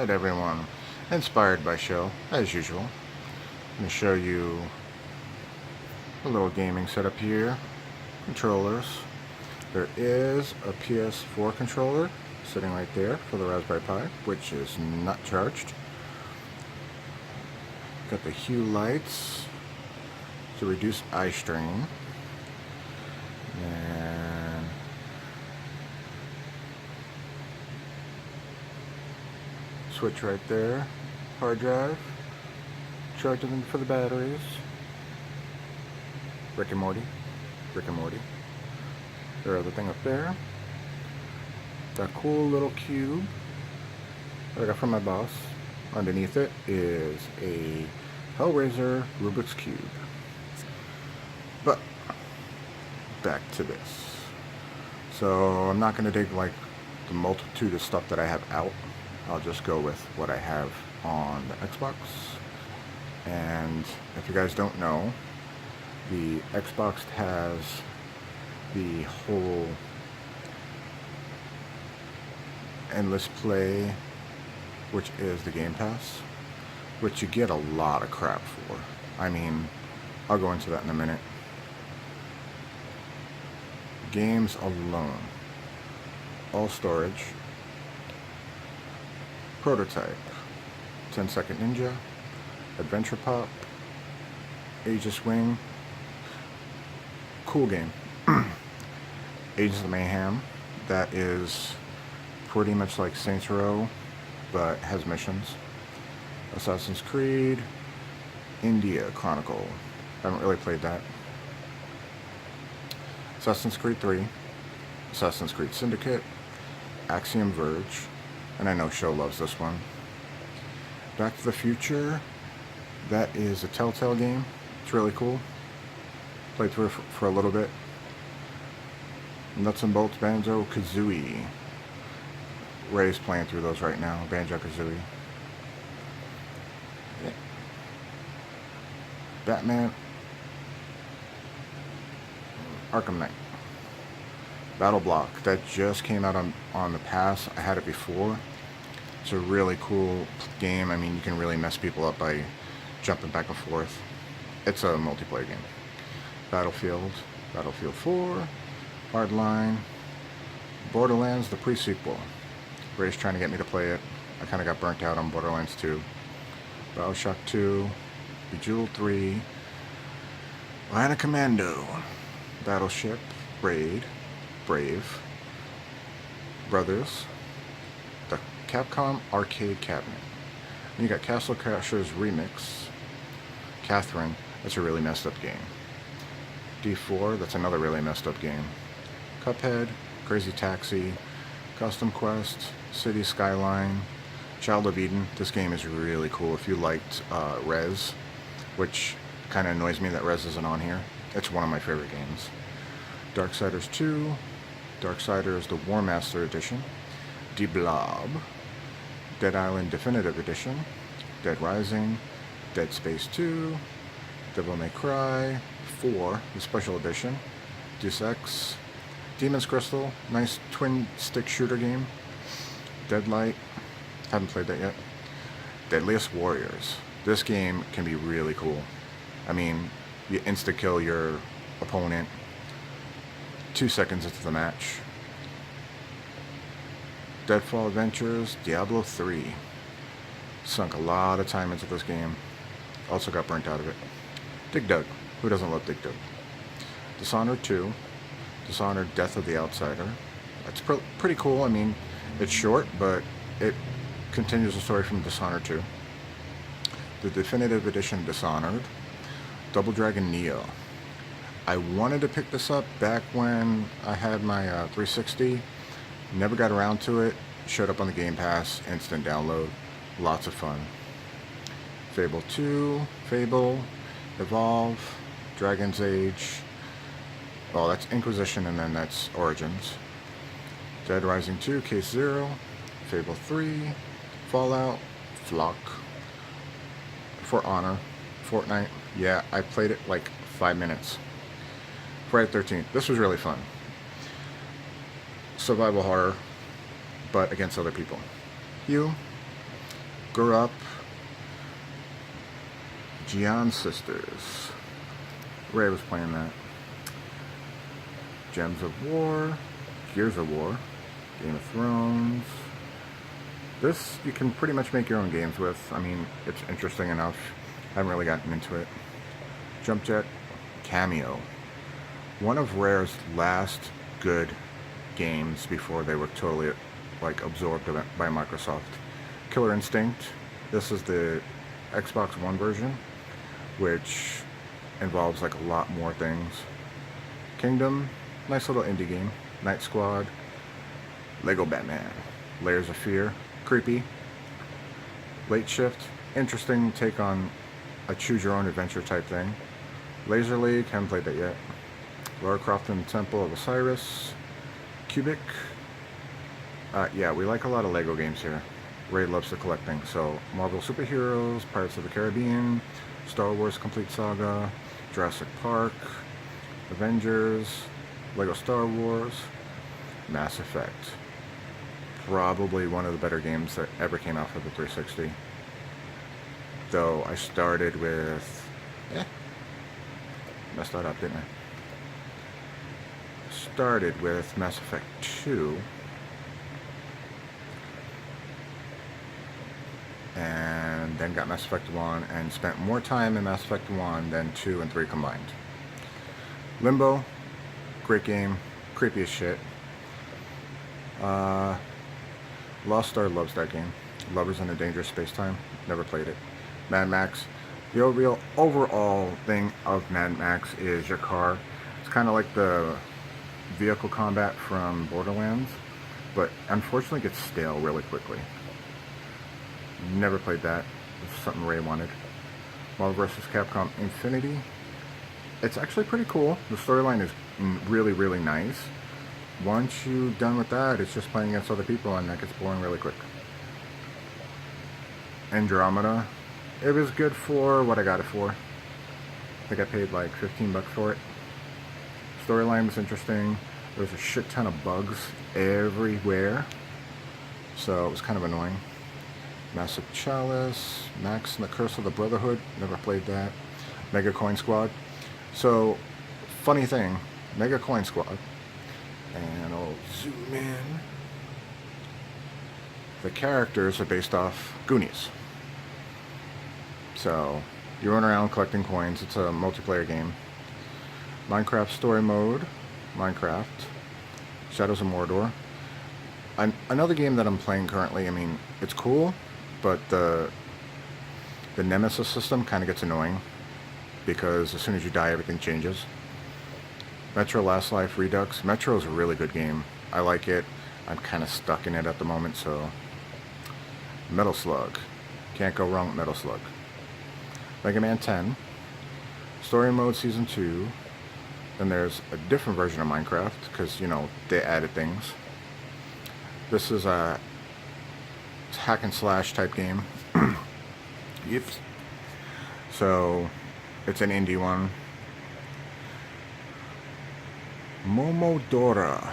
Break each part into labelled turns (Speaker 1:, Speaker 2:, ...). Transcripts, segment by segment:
Speaker 1: Alright everyone, inspired by show, as usual. I'm going to show you a little gaming setup here. Controllers. There is a PS4 controller sitting right there for the Raspberry Pi, which is not charged. Got the Hue lights to reduce eye strain. And switch right there. Hard drive. Charging for the batteries. Rick and Morty. Rick and Morty. Their other thing up there. That cool little cube that I got from my boss. Underneath it is a Hellraiser Rubik's Cube. But back to this. So I'm not going to dig like the multitude of stuff that I have out. I'll just go with what I have on the Xbox. And if you guys don't know, the Xbox has the whole endless play, which is the Game Pass, which you get a lot of crap for. I mean, I'll go into that in a minute. Games alone, all storage, Prototype, 10 Second Ninja, Adventure Pop, Aegis Wing, cool game. Agents of Mayhem, that is pretty much like Saints Row, but has missions. Assassin's Creed, India Chronicle, haven't really played that. Assassin's Creed 3, Assassin's Creed Syndicate, Axiom Verge, and I know Show loves this one. Back to the Future, that is a Telltale game. It's really cool. Played through it for a little bit. Nuts and Bolts Banjo Kazooie. Ray's playing through those right now. Banjo Kazooie. Yeah. Batman Arkham Knight. Battle Block. That just came out on the Pass. I had it before. It's a really cool game. I mean, you can really mess people up by jumping back and forth. It's a multiplayer game. Battlefield 4, Hardline, Borderlands, the pre-sequel. Ray's trying to get me to play it. I kind of got burnt out on Borderlands 2. BioShock 2, Bejeweled 3, Bionic Commando, Battleship, Raid, Brave, Brothers, the Capcom Arcade Cabinet. And you got Castle Crashers Remix, Catherine, that's a really messed up game. D4, that's another really messed up game. Cuphead, Crazy Taxi, Custom Quest, City Skyline, Child of Eden. This game is really cool. If you liked Rez, which kind of annoys me that Rez isn't on here. It's one of my favorite games. Darksiders 2, Darksiders the War Master Edition, Die Blob, Dead Island Definitive Edition, Dead Rising, Dead Space 2, Devil May Cry 4, the Special Edition, Deus Ex, Demon's Crystal, nice twin stick shooter game, Deadlight, haven't played that yet, Deadliest Warriors. This game can be really cool. I mean, you insta-kill your opponent 2 seconds into the match. Deadfall Adventures, Diablo 3. Sunk a lot of time into this game. Also got burnt out of it. Dig Dug. Who doesn't love Dig Dug? Dishonored 2. Dishonored Death of the Outsider. That's pretty cool. I mean, it's short, but it continues the story from Dishonored 2. The Definitive Edition Dishonored. Double Dragon Neo. I wanted to pick this up back when I had my 360. Never got around to it. Showed up on the Game Pass. Instant download. Lots of fun. Fable 2. Fable. Evolve. Dragon's Age. Well, that's Inquisition, and then that's Origins. Dead Rising 2, Case Zero, Fable 3, Fallout, Flock, For Honor, Fortnite. Yeah, I played it like 5 minutes. Friday the 13th. This was really fun. Survival horror, but against other people. You, Gurup, Gian Sisters. Ray was playing that. Gems of War, Gears of War, Game of Thrones. This you can pretty much make your own games with. I mean, it's interesting enough. I haven't really gotten into it. Jump Jet, Cameo. One of Rare's last good games before they were totally like absorbed by Microsoft. Killer Instinct. This is the Xbox One version, which involves like a lot more things. Kingdom, nice little indie game. Night Squad, Lego Batman, Layers of Fear, creepy. Late Shift, interesting take on a choose your own adventure type thing. Laser League, haven't played that yet. Lara Croft and Temple of Osiris, Cubic. Yeah, we like a lot of Lego games here. Ray loves to collect things. So Marvel Superheroes, Pirates of the Caribbean, Star Wars Complete Saga, Jurassic Park, Avengers, Lego Star Wars, Mass Effect. Probably one of the better games that ever came out for the 360. Though I started with... messed that up, didn't I? Started with Mass Effect 2. And then got Mass Effect 1 and spent more time in Mass Effect 1 than 2 and 3 combined. Limbo, great game, creepy as shit. Lost Star loves that game. Lovers in a Dangerous Space-Time, never played it. Mad Max, the real overall thing of Mad Max is your car. It's kind of like the vehicle combat from Borderlands, but unfortunately gets stale really quickly. Never played that. It's something Ray wanted. Marvel vs. Capcom Infinity. It's actually pretty cool. The storyline is really, really nice. Once you're done with that, it's just playing against other people, and that gets boring really quick. Andromeda. It was good for what I got it for. I think I paid like $15 for it. Storyline was interesting. There was a shit ton of bugs everywhere, so it was kind of annoying. Massive Chalice, Max and the Curse of the Brotherhood, never played that. Mega Coin Squad. So, funny thing, Mega Coin Squad, and I'll zoom in. The characters are based off Goonies. So, you run around collecting coins. It's a multiplayer game. Minecraft Story Mode, Minecraft, Shadows of Mordor. Another game that I'm playing currently, I mean, it's cool, but the Nemesis system kind of gets annoying because as soon as you die, everything changes. Metro Last Life Redux. Metro is a really good game. I like it. I'm kind of stuck in it at the moment, so... Metal Slug. Can't go wrong with Metal Slug. Mega Man 10. Story Mode Season 2. Then there's a different version of Minecraft, because, you know, they added things. This is a hack and slash type game. Yips. So, it's an indie one. Momodora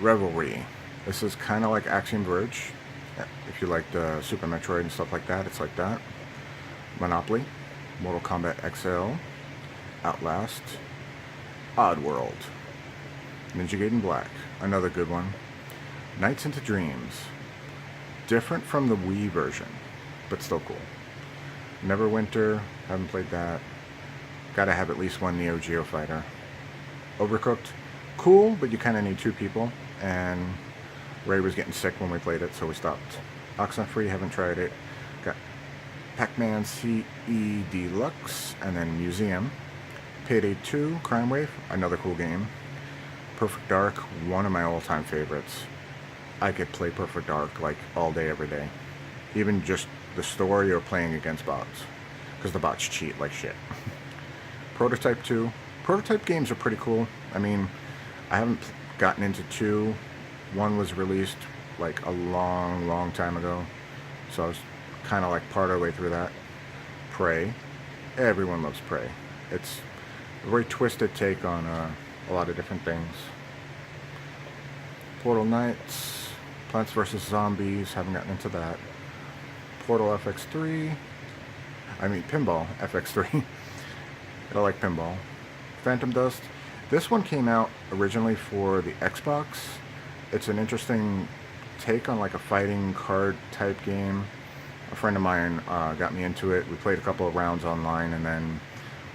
Speaker 1: Revelry. This is kind of like Axiom Verge. If you like the Super Metroid and stuff like that, it's like that. Monopoly. Mortal Kombat XL. Outlast. Oddworld. Ninja Gaiden Black. Another good one. Nights into Dreams. Different from the Wii version, but still cool. Neverwinter. Haven't played that. Gotta have at least one Neo Geo fighter. Overcooked. Cool, but you kind of need two people, and Ray was getting sick when we played it, so we stopped. Oxenfree, haven't tried it. Got Pac-Man CE Deluxe, and then Museum. Payday 2, Crime Wave, another cool game. Perfect Dark, one of my all-time favorites. I could play Perfect Dark like all day, every day. Even just the story or playing against bots, because the bots cheat like shit. Prototype 2. Prototype games are pretty cool. I mean, I haven't gotten into 2. 1 was released like a long time ago, so I was kind of like part of the way through that. Prey. Everyone loves Prey. It's a very twisted take on a lot of different things. Portal Knights, Plants vs. Zombies, haven't gotten into that. Portal FX3. I mean, Pinball FX3. I like Pinball. Phantom Dust. This one came out originally for the Xbox. It's an interesting take on like a fighting card type game. A friend of mine got me into it. We played a couple of rounds online and then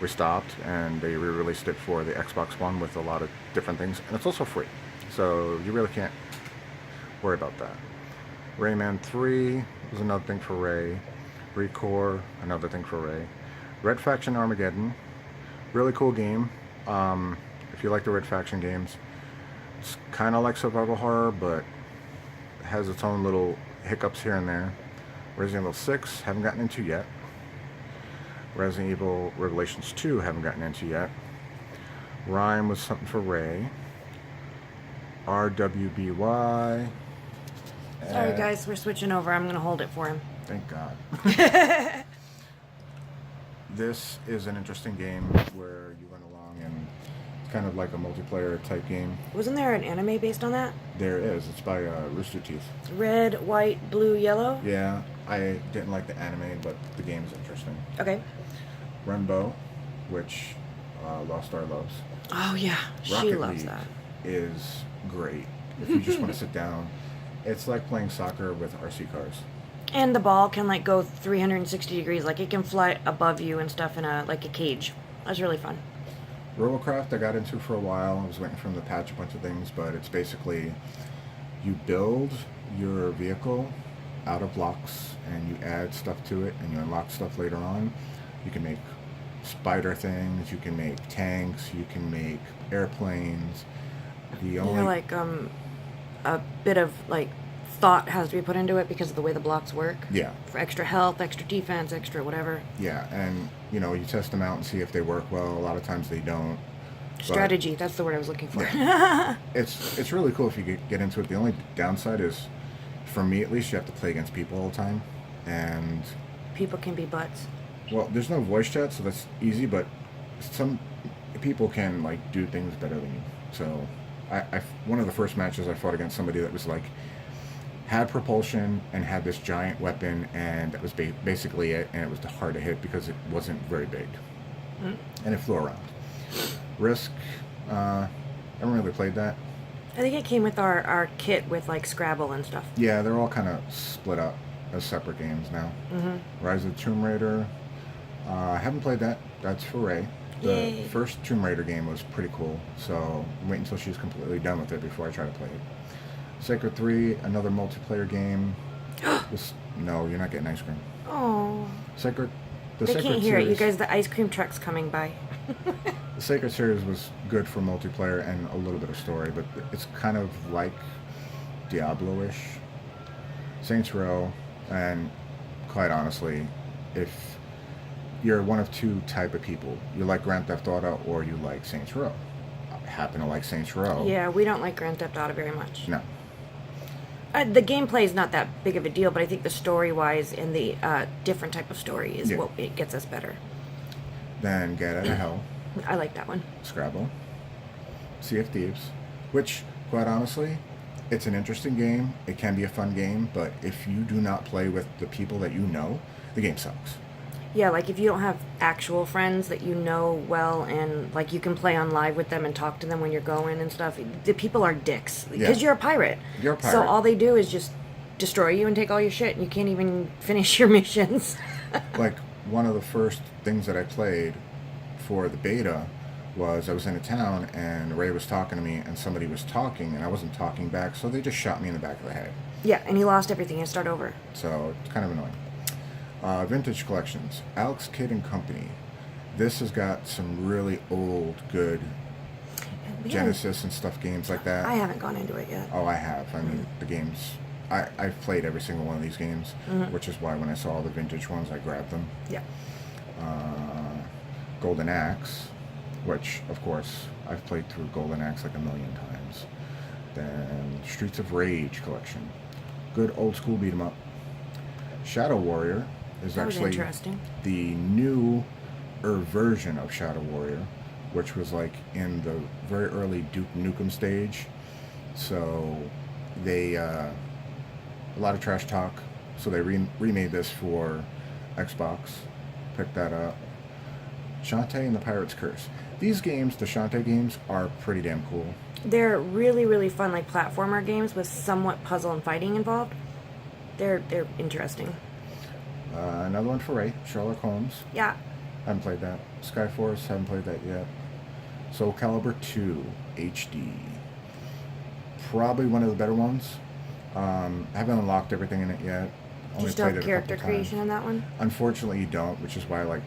Speaker 1: we stopped, and they re-released it for the Xbox One with a lot of different things, and it's also free, so you really can't worry about that. Rayman 3 is another thing for Ray. Recore, another thing for Ray. Red Faction Armageddon, really cool game. If you like the Red Faction games, it's kind of like survival horror, but it has its own little hiccups here and there. Resident Evil 6, haven't gotten into yet. Resident Evil Revelations 2, haven't gotten into yet. Rhyme was something for Ray. RWBY.
Speaker 2: Sorry guys, we're switching over. I'm going to hold it for him.
Speaker 1: Thank God. This is an interesting game where you run along and it's kind of like a multiplayer type game.
Speaker 2: Wasn't there an anime based on that?
Speaker 1: There is. It's by Rooster Teeth.
Speaker 2: Red, white, blue, yellow?
Speaker 1: Yeah, I didn't like the anime, but the game is interesting.
Speaker 2: Okay.
Speaker 1: Renbo, which Lost Star loves.
Speaker 2: Oh yeah, she
Speaker 1: Rocket
Speaker 2: loves
Speaker 1: League
Speaker 2: that.
Speaker 1: is great. If you just want to sit down, it's like playing soccer with RC cars.
Speaker 2: And the ball can like go 360 degrees, like it can fly above you and stuff in a like a cage. That's really fun.
Speaker 1: Robocraft I got into for a while. I was waiting for them to patch a bunch of things, but it's basically you build your vehicle out of blocks and you add stuff to it and you unlock stuff later on. You can make spider things, you can make tanks, you can make airplanes.
Speaker 2: You're like a bit of like thought has to be put into it because of the way the blocks work.
Speaker 1: Yeah.
Speaker 2: For extra health, extra defense, extra whatever.
Speaker 1: Yeah, and you know, you test them out and see if they work well. A lot of times they don't.
Speaker 2: Strategy, that's the word I was looking for.
Speaker 1: Yeah. It's really cool if you get into it. The only downside is, for me at least, you have to play against people all the time. And
Speaker 2: people can be butts.
Speaker 1: Well, there's no voice chat, so that's easy, but some people can like do things better than you. So one of the first matches I fought against somebody that was like had propulsion and had this giant weapon, and that was basically it, and it was hard to hit because it wasn't very big. And it flew around. Risk, I haven't really played that.
Speaker 2: I think it came with our kit with like Scrabble and stuff.
Speaker 1: Yeah, they're all kind of split up as separate games now. Rise of the Tomb Raider, I haven't played that. That's for Ray. The first Tomb Raider game was pretty cool, so I'm waiting until she's completely done with it before I try to play it. Sacred 3, another multiplayer game. No, you're not getting ice cream.
Speaker 2: Oh.
Speaker 1: Sacred.
Speaker 2: They can't hear it. You guys, the ice cream truck's coming by.
Speaker 1: The Sacred series was good for multiplayer and a little bit of story, but it's kind of like Diablo-ish. Saints Row, and quite honestly, if you're one of two type of people, you like Grand Theft Auto or you like Saints Row. I happen to like Saints Row.
Speaker 2: Yeah, we don't like Grand Theft Auto very much.
Speaker 1: No.
Speaker 2: The gameplay is not that big of a deal, but I think the story-wise and the different type of story is what it gets us better.
Speaker 1: Then Get Out of Hell.
Speaker 2: I like that one.
Speaker 1: Scrabble. Sea of Thieves. Which, quite honestly, it's an interesting game. It can be a fun game, but if you do not play with the people that you know, the game sucks.
Speaker 2: Yeah, like if you don't have actual friends that you know well and like you can play on live with them and talk to them when you're going and stuff, the people are dicks because you're a pirate.
Speaker 1: You're a pirate.
Speaker 2: So all they do is just destroy you and take all your shit and you can't even finish your missions.
Speaker 1: Like one of the first things that I played for the beta was I was in a town and Ray was talking to me and somebody was talking and I wasn't talking back, so they just shot me in the back of the head.
Speaker 2: Yeah, and he lost everything and start over.
Speaker 1: So it's kind of annoying. Vintage collections. Alex Kidd and Company. This has got some really old, good Genesis and stuff games like that.
Speaker 2: I haven't gone into it yet.
Speaker 1: Oh, I have. I mean, the games... I've played every single one of these games, which is why when I saw the vintage ones, I grabbed them.
Speaker 2: Yeah.
Speaker 1: Golden Axe, which, of course, I've played through Golden Axe like a million times. Then Streets of Rage collection. Good old school beat 'em up. Shadow Warrior is actually the new version of Shadow Warrior, which was like in the very early Duke Nukem stage. So they a lot of trash talk, So they remade this for Xbox. Picked that up. Shantae and the Pirate's Curse. These games, the Shantae games, are pretty damn cool.
Speaker 2: They're really, really fun, like platformer games with somewhat puzzle and fighting involved. They're interesting.
Speaker 1: Another one for Ray, Sherlock Holmes.
Speaker 2: Yeah.
Speaker 1: Haven't played that. Skyforce, haven't played that yet. Soul Calibur 2 HD. Probably one of the better ones. Haven't unlocked everything in it yet.
Speaker 2: Do you still have character creation in that one?
Speaker 1: Unfortunately, you don't, which is why I like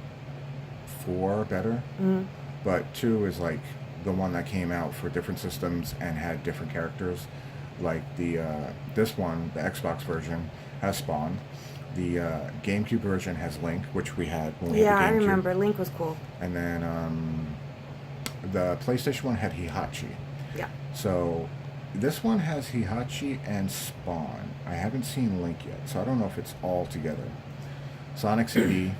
Speaker 1: 4 better.
Speaker 2: Mm-hmm.
Speaker 1: But 2 is like the one that came out for different systems and had different characters. Like this one, the Xbox version, has Spawn. The GameCube version has Link, which we had when we had the GameCube.
Speaker 2: I remember. Link was cool.
Speaker 1: And then the PlayStation one had Hihachi.
Speaker 2: Yeah.
Speaker 1: So this one has Hihachi and Spawn. I haven't seen Link yet, so I don't know if it's all together. Sonic CD,